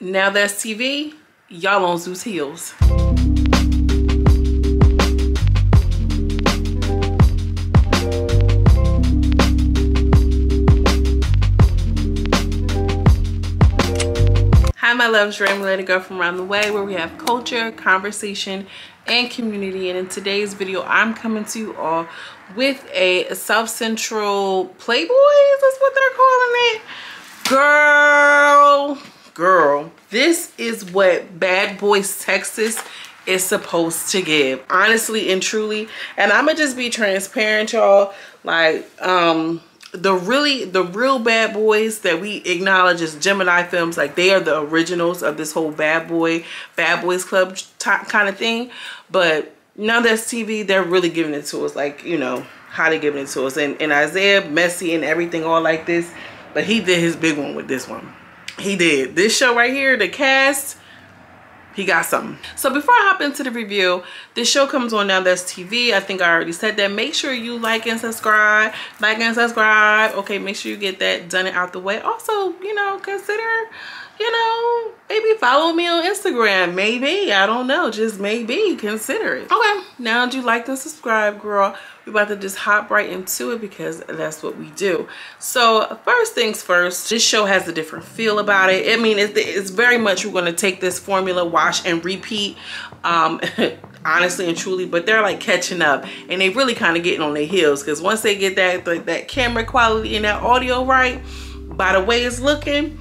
Now That's TV, y'all on Zeus heels. Hi my loves, Remy, Lady Girl from around the way, where we have culture, conversation, and community. And in today's video, I'm coming to you all with a South Central Playboys, that's what they're calling it. Girl, this is what Bad Boys Texas is supposed to give, honestly and truly. And I'm gonna just be transparent, y'all. Like, the real Bad Boys that we acknowledge as Gemini Films, like they are the originals of this whole Bad Boys Club kind of thing. But Now That's TV, they're really giving it to us, like, you know how they're giving it to us. And Isaiah, messy and everything, all like this, but he did his big one with this one. He did. This show right here, the cast, he got something. So before I hop into the review, this show comes on Now That's TV. I think I already said that. Make sure you like and subscribe. Okay, make sure you get that done and out the way. Also, you know, consider, you know, maybe follow me on Instagram. Maybe, I don't know, just maybe consider it. Okay, now that you like and subscribe, girl, we're about to just hop right into it because that's what we do. So first things first, this show has a different feel about it. I mean, it's very much, we're going to take this formula, wash and repeat, honestly and truly, but they're like catching up and they really kind of getting on their heels, because once they get that camera quality and that audio right, by the way it's looking,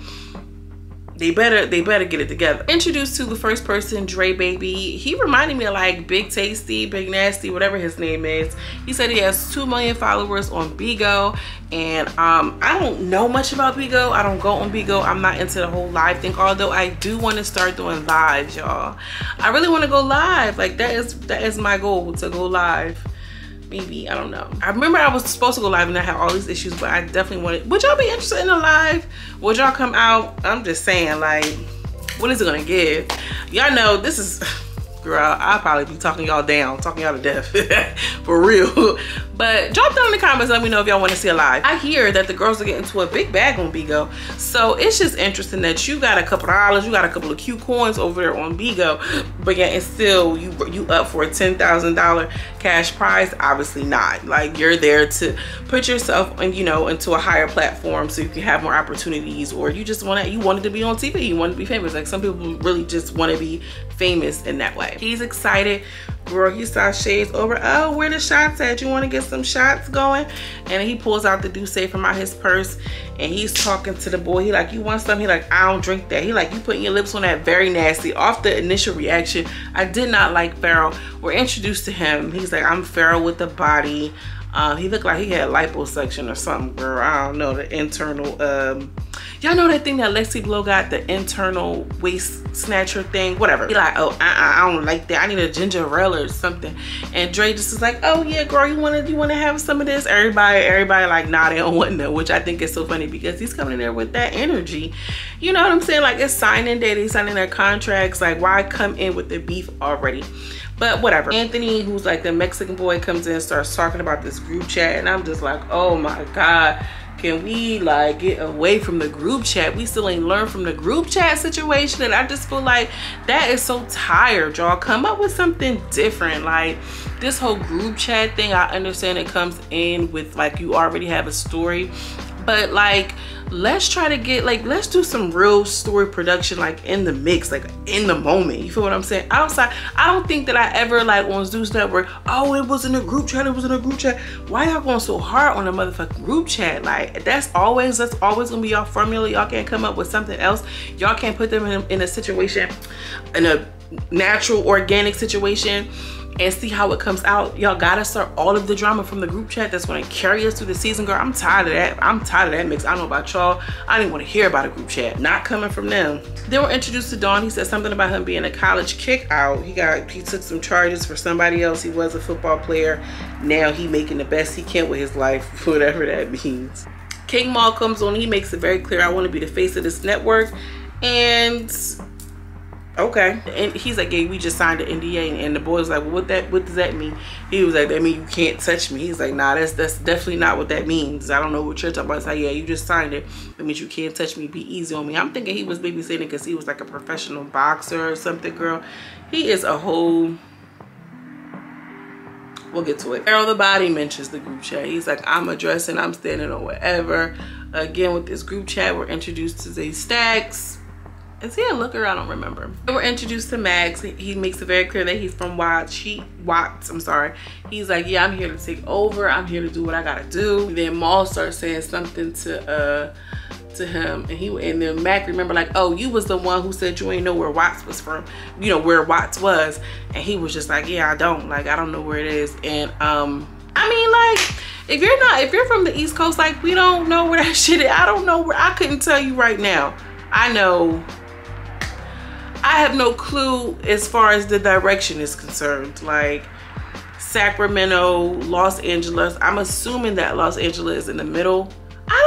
they better get it together. Introduced to the first person, Dre Baby. He reminded me of like Big Tasty, Big Nasty, whatever his name is. He said he has 2 million followers on Bigo. And I don't know much about Bigo. I don't go on Bigo. I'm not into the whole live thing, although I do want to start doing lives, y'all. I really want to go live. Like that is my goal, to go live. Maybe, I don't know. I remember I was supposed to go live and I had all these issues, but I definitely wanted. Would y'all be interested in a live? Would y'all come out? I'm just saying, like, what is it gonna give? Y'all know this is, girl, I'll probably be talking y'all down, talking y'all to death, for real. But drop down in the comments, let me know if y'all want to see a live. I hear that the girls are getting to a big bag on Bigo, so it's just interesting that you got a couple of dollars, you got a couple of cute coins over there on Bigo, but yet and still you up for a $10,000 cash prize. Obviously not. Like, you're there to put yourself in, you know, into a higher platform so you can have more opportunities, or you just wanted to be on TV, you wanted to be famous. Like, some people really just want to be famous in that way. He's excited, girl. He saw shades over. Oh, where the shots at? You want to get some shots going? And he pulls out the Douce from out his purse and he's talking to the boy. He like, you want something? He like, I don't drink that. He like, you putting your lips on that, very nasty. Off the initial reaction, I did not like Pharaoh. We're introduced to him. He's like, I'm Pharaoh with the body. He looked like he had liposuction or something, girl. I don't know, the internal, y'all know that thing that Lexi Blow got, the internal waist snatcher thing, whatever. He like, oh, I don't like that. I need a ginger ale or something. And Dre just is like, oh yeah, girl, you wanna have some of this? Everybody like, nah, they don't want no, which I think is so funny because he's coming in there with that energy. You know what I'm saying? Like, it's signing day, they signing their contracts. Like, why come in with the beef already? But whatever. Anthony, who's like the Mexican boy, comes in and starts talking about this group chat, and I'm just like, oh my God, can we like get away from the group chat? We still ain't learned from the group chat situation, and I just feel like that is so tired, y'all. Come up with something different. Like, this whole group chat thing, I understand it comes in with like, you already have a story, but like, let's try to get, like, let's do some real story production, like in the mix, like in the moment. You feel what I'm saying? Outside, I don't think that I ever like on Zeus Network, oh, it was in a group chat, it was in a group chat. Why y'all going so hard on a motherfucking group chat? Like, that's always gonna be y'all formula. Y'all can't come up with something else. Y'all can't put them in a situation, in a natural, organic situation, and see how it comes out. Y'all gotta start all of the drama from the group chat that's gonna carry us through the season, girl. I'm tired of that. I'm tired of that mix. I don't know about y'all. I didn't want to hear about a group chat. Not coming from them. Then we're introduced to Dawn. He said something about him being a college kick out. He took some charges for somebody else. He was a football player. Now he making the best he can with his life, whatever that means. King Maul comes on. He makes it very clear, I want to be the face of this network. And Okay. And he's like, yeah, we just signed an NDA. And the boy's like, well, what does that mean? He was like, that means you can't touch me. He's like, nah, that's definitely not what that means. I don't know what you're talking about. It's like, yeah, you just signed it. That means you can't touch me. Be easy on me. I'm thinking he was babysitting because he was like a professional boxer or something, girl. He is a whole... We'll get to it. Carol the Baddie mentions the group chat. He's like, I'm addressing, I'm standing or whatever. Again, with this group chat, we're introduced to Zay Stacks. Is he a looker? I don't remember. We're introduced to Max. He makes it very clear that he's from Watts. I'm sorry. He's like, yeah, I'm here to take over. I'm here to do what I gotta do. And then Maul starts saying something to him, and then Mac remember like, oh, you was the one who said you ain't know where Watts was from, you know, where Watts was. And he was just like, yeah, I don't know where it is. And I mean, like, if you're from the East Coast, like, we don't know where that shit is. I don't know where. I couldn't tell you right now. I have no clue as far as the direction is concerned. Like Sacramento, Los Angeles. I'm assuming that Los Angeles is in the middle. I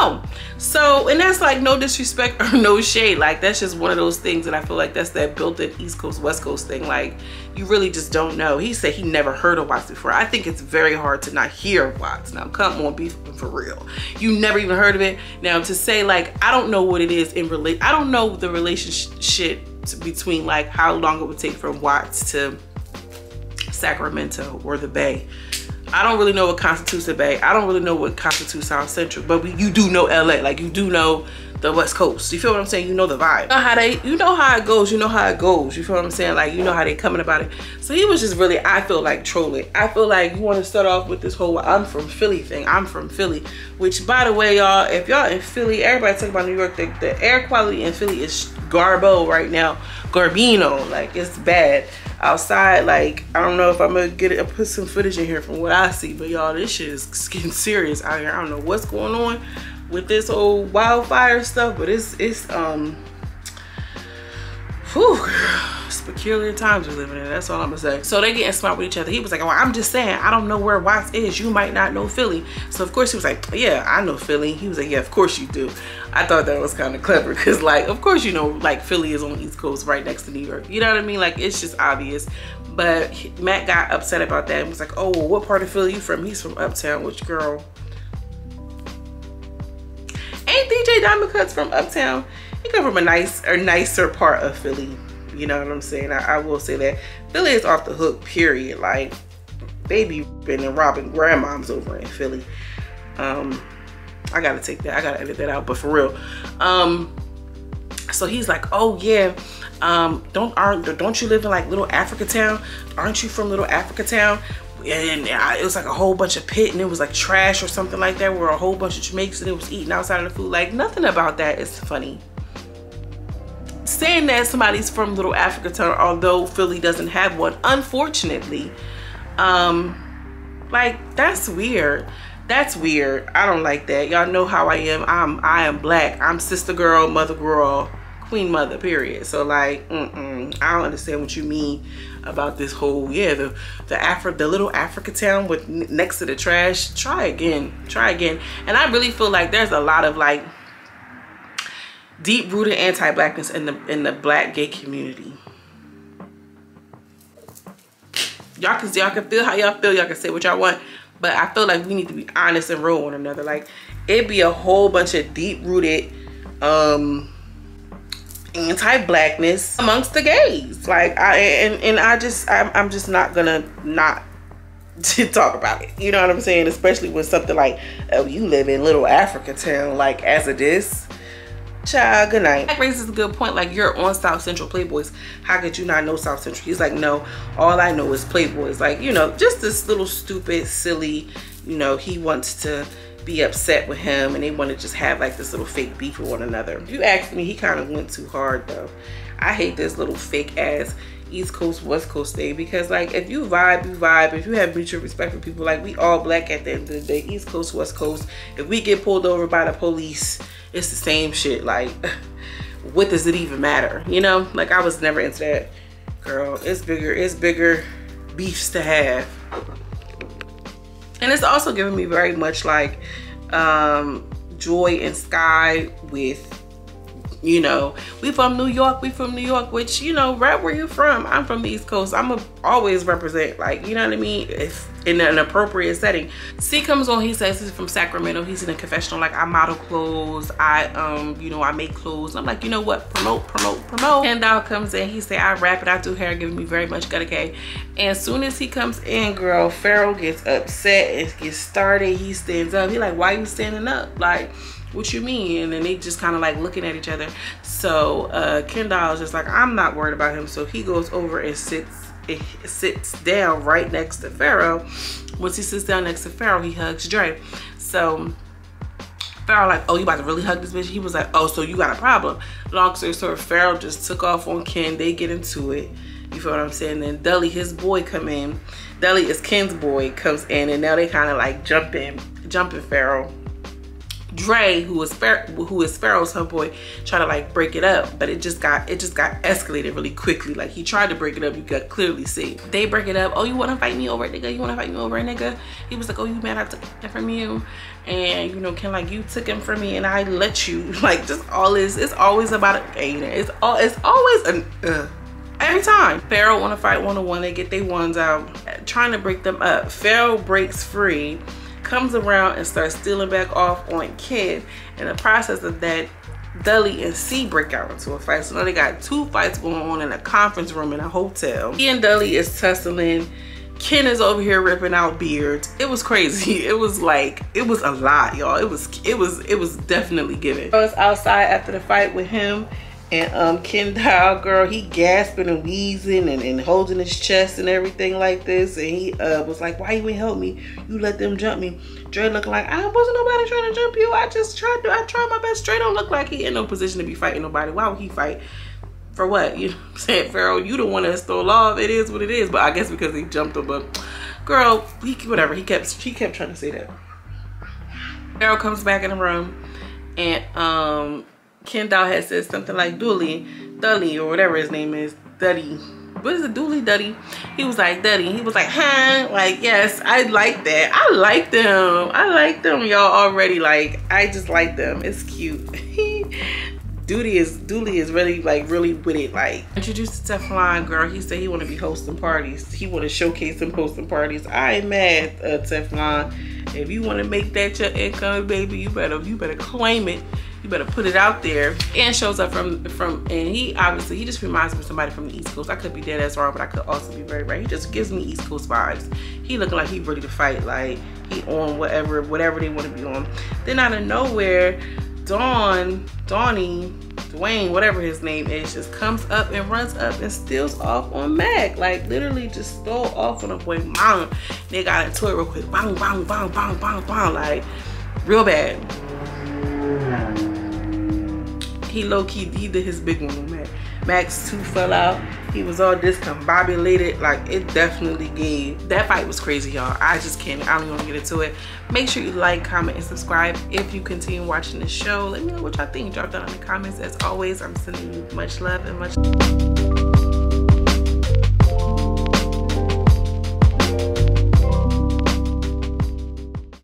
don't know. So, and that's like no disrespect or no shade. Like, that's just one of those things that I feel like that's that built-in East Coast, West Coast thing. Like, you really just don't know. He said he never heard of Watts before. I think it's very hard to not hear of Watts. Now, come on, be for real. You never even heard of it. Now, to say like, I don't know what it is in I don't know the relationship between like how long it would take from Watts to Sacramento or the Bay. I don't really know what constitutes the Bay. I don't really know what constitutes South Central, but you do know LA. Like, you do know the West Coast. You feel what I'm saying? You know the vibe. You know how it goes. You know how it goes. You feel what I'm saying? Like, you know how they coming about it. So he was just really, I feel like, trolling. I feel like you want to start off with this whole I'm from Philly thing. I'm from Philly. Which, by the way, y'all, if y'all in Philly, everybody talking about New York, the air quality in Philly is garbo right now. Garbino. Like, it's bad. Outside, like, I don't know if I'm gonna put some footage in here from what I see, but y'all, this shit is getting serious out here. I don't know what's going on with this whole wildfire stuff, but it's peculiar times we're living in. That's all I'm gonna say. So they getting smart with each other. He was like, well, I'm just saying, I don't know where Watts is. You might not know Philly. So of course he was like, yeah, I know Philly. He was like, yeah, of course you do. I thought that was kind of clever because, like, of course, you know, like, Philly is on the East Coast right next to New York. You know what I mean? Like, it's just obvious. But Matt got upset about that and was like, oh, well, what part of Philly you from? He's from Uptown. Which, girl, ain't DJ Diamond Cuts from Uptown? He come from a nicer part of Philly. You know what I'm saying? I will say that Philly is off the hook, period. Like, they be been robbing grandmoms over in Philly. I gotta take that, I gotta edit that out, but for real. So he's like, oh yeah, don't you live in like Little Africa Town? Aren't you from Little Africa Town? And it was like a whole bunch of pit, and it was like trash or something like that, where a whole bunch of Jamaicans, and it was eating outside of the food. Like, nothing about that is funny. Saying that somebody's from Little Africa Town, although Philly doesn't have one, unfortunately, like, that's weird. That's weird. I don't like that. Y'all know how I am. I am black. I'm sister girl, mother girl, queen mother, period. So, like, I don't understand what you mean about this whole, yeah, the Little Africa Town with next to the trash. Try again. And I really feel like there's a lot of, like, deep-rooted anti-blackness in the black gay community. Y'all can feel how y'all feel. Y'all can say what y'all want. But I feel like we need to be honest and real with one another. Like, it'd be a whole bunch of deep-rooted anti-blackness amongst the gays. Like, I'm just not gonna not to talk about it. You know what I'm saying? Especially with something like, oh, you live in Little Africa Town, like, as a diss. Child, good night. That raises a good point. Like, you're on South Central Playboys. How could you not know South Central? He's like, no, all I know is Playboys. Like, you know, just this little stupid, silly, you know, he wants to be upset with him, and they want to just have like this little fake beef with one another. If you ask me, he kind of went too hard though. I hate this little fake ass East Coast, West Coast thing, because like, if you vibe, you vibe. If you have mutual respect for people, like, we all black at the end of the day, East Coast, West Coast. If we get pulled over by the police, it's the same shit. Like, what does it even matter? You know, like, I was never into that. Girl, it's bigger beefs to have. And it's also giving me very much like Joy and Sky with you know, we from New York, which, you know, right where you from. I'm from the East Coast. I'ma always represent, like, you know what I mean, if in an appropriate setting. C comes on, he says he's from Sacramento. He's in a confessional, like, I model clothes, you know, I make clothes. I'm like, you know what, promote. Kendall comes in, he say, I rap it, I do hair, giving me very much gut okay. And as soon as he comes in, girl, Pharaoh gets upset and gets started. He stands up. He like, why you standing up? Like, what you mean? And then they just kind of like looking at each other. So Kendall is just like, I'm not worried about him. So he goes over and sits down right next to Pharaoh. Once he sits down next to Pharaoh, he hugs Dre. So Pharaoh like, oh, you about to really hug this bitch? He was like, oh, so you got a problem. Long story short, Pharaoh just took off on Ken. They get into it. You feel what I'm saying? Then Dully, his boy, come in. Dully is Ken's boy, comes in, and now they kind of like jumping Pharaoh. Dre, who is Pharaoh's homeboy, try to like break it up, but it just got escalated really quickly. Like, he tried to break it up, you could clearly see. They break it up. Oh, you want to fight me over it, nigga? You want to fight me over it, nigga? He was like, oh, you mad I took it from you? And you know, Ken like, you took him from me and I let you. Like, just all this. It's always about a gainer. It's always an every time. Pharaoh want to fight one-on-one. They get their ones out, trying to break them up. Pharaoh breaks free, comes around and starts stealing back off on Ken. In the process of that, Dully and C break out into a fight. So now they got two fights going on in a conference room in a hotel. He and Dully is tussling. Ken is over here ripping out beards. It was crazy. It was like, it was a lot, y'all. It was definitely giving. I was outside after the fight with him. And Kendall, girl, he gasping and wheezing and holding his chest and everything like this. And he was like, why you ain't help me? You let them jump me. Dre looking like, I wasn't nobody trying to jump you. I tried my best. Dre don't look like he in no position to be fighting nobody. Why would he fight? For what? You know what I'm saying? Pharaoh, you the one that stole off. It is what it is. But I guess because he jumped him. But girl, whatever. He kept trying to say that. Pharaoh comes back in the room and Kendall had said something like Dully or whatever his name is, Duddy. What is it, Duddy? He was like, Duddy. He was like, huh? Like, yes, I like that. I like them, y'all already. Like, I just like them. It's cute. Dully is really with it. Like, introduced to Teflon, girl. He said he want to be hosting parties. He want to showcase him hosting parties. I ain't mad, Teflon. If you want to make that your income, baby, you better claim it. You better put it out there. And shows up and he just reminds me of somebody from the East Coast. I could be dead ass wrong, but I could also be very right. He just gives me East Coast vibes. He looking like he ready to fight. Like, he on whatever they want to be on. Then out of nowhere, Dwayne, whatever his name is, just comes up and runs up and steals off on Mac. Like, literally just stole off on a boy. Mom, they got into it real quick. Bang, bang, bang, bang, bang, bang. Like, real bad. He low-key, he did his big one on Mac. Mac's tooth fell out. He was all discombobulated. Like, it definitely gave. That fight was crazy, y'all. I just can't. I don't even want to get into it. Make sure you like, comment, and subscribe if you continue watching this show. Let me know what y'all think. Drop down in the comments. As always, I'm sending you much love and much